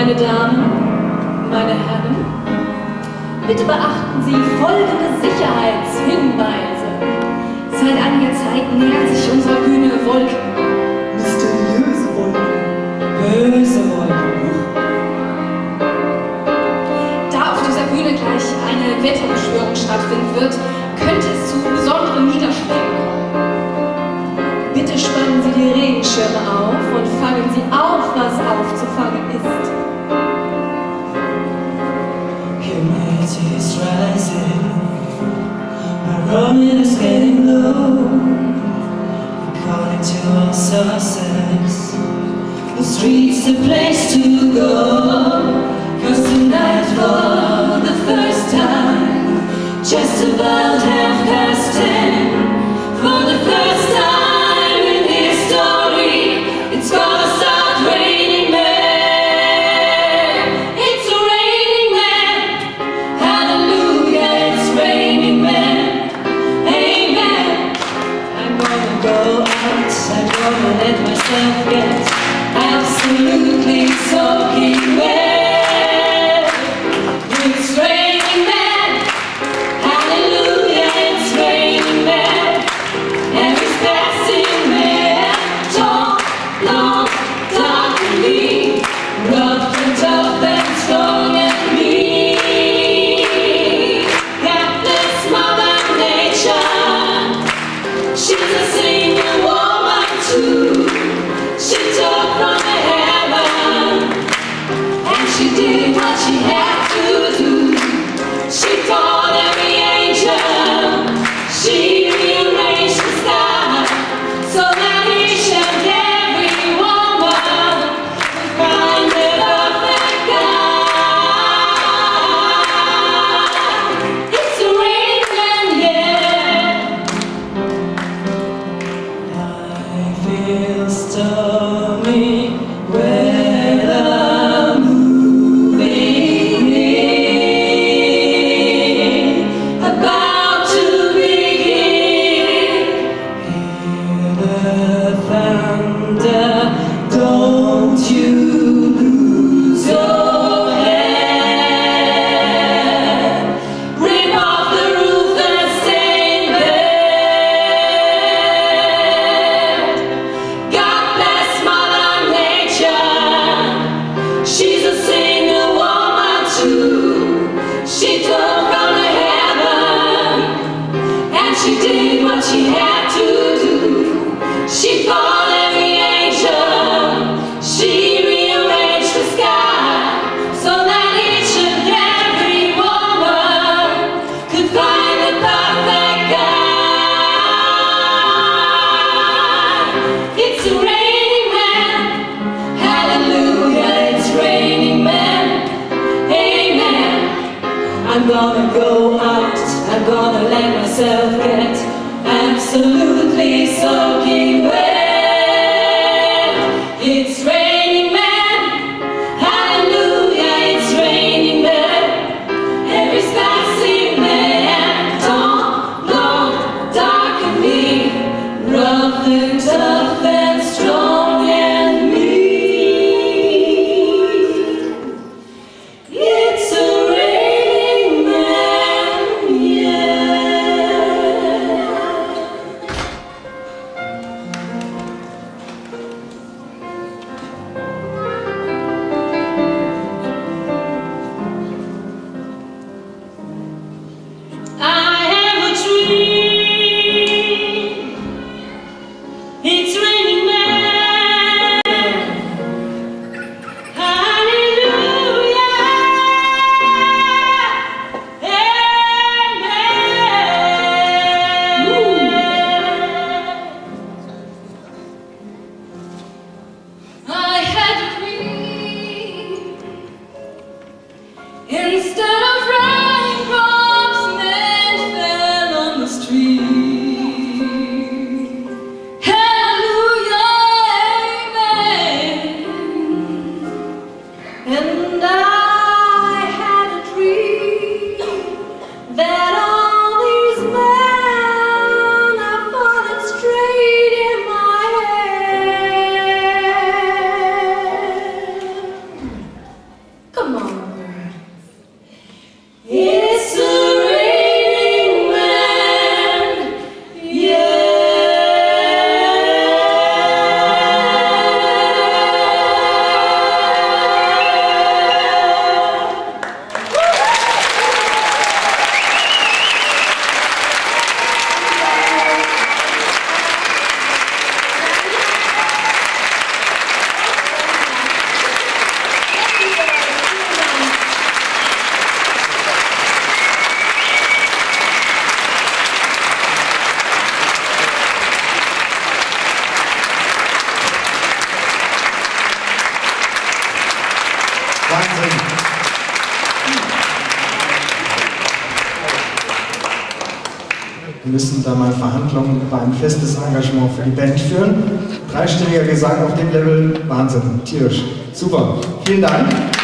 Meine Damen, meine Herren, bitte beachten Sie folgende Sicherheitshinweise. Seit einiger Zeit nähert sich unserer Bühne Wolken. Mysteriöse Wolken. Böse Wolken. Da auf dieser Bühne gleich eine Wetterbeschwörung stattfinden wird, könnte es zu besonderen Niederschlägen kommen. Bitte spannen Sie die Regenschirme auf und fangen Sie auf, was aufzufangen ist. Humidity is rising, barometer is getting low. According to all sources, the street's the place to go. 'Cause tonight for the first time, just about 10:30, for the first time in history, it's gonna start raining men. It's raining men. Hallelujah, it's raining men. Amen. I'm gonna go out, I'm gonna let myself get absolutely soaking wet. It's raining men. Hallelujah, it's raining men. Every's passing men. Tall, long, dark and mean, rough and tough and strong and mean. Helpless Mother Nature, she's a single woman too. She took from the heaven, and she did what she had to do. She called every angel, she rearranged the sky, so that each and every woman would find the perfect guy. It's raining, yeah. I feel stormy weather moving in, about to begin. Hear the thunder, don't you lose your head. Rip off the roof and stay in bed. God bless Mother Nature, she's a single woman too. She took from the heaven, and she did what she had to do. She fought every angel, she rearranged the sky, so that each and every woman could find the perfect guy. It's raining men. Hallelujah, it's raining men. Amen. I'm gonna go out, I'm gonna let myself get absolutely soaking wet. It's raining men. Hallelujah, it's raining men. Every passing man, tall, long, dark and mean, rough and tough and strong and mean. It's a raining man, yeah. Wir müssen da mal Verhandlungen über ein festes Engagement für die Band führen. Dreistimmiger Gesang auf dem Level, Wahnsinn, tierisch. Super, vielen Dank.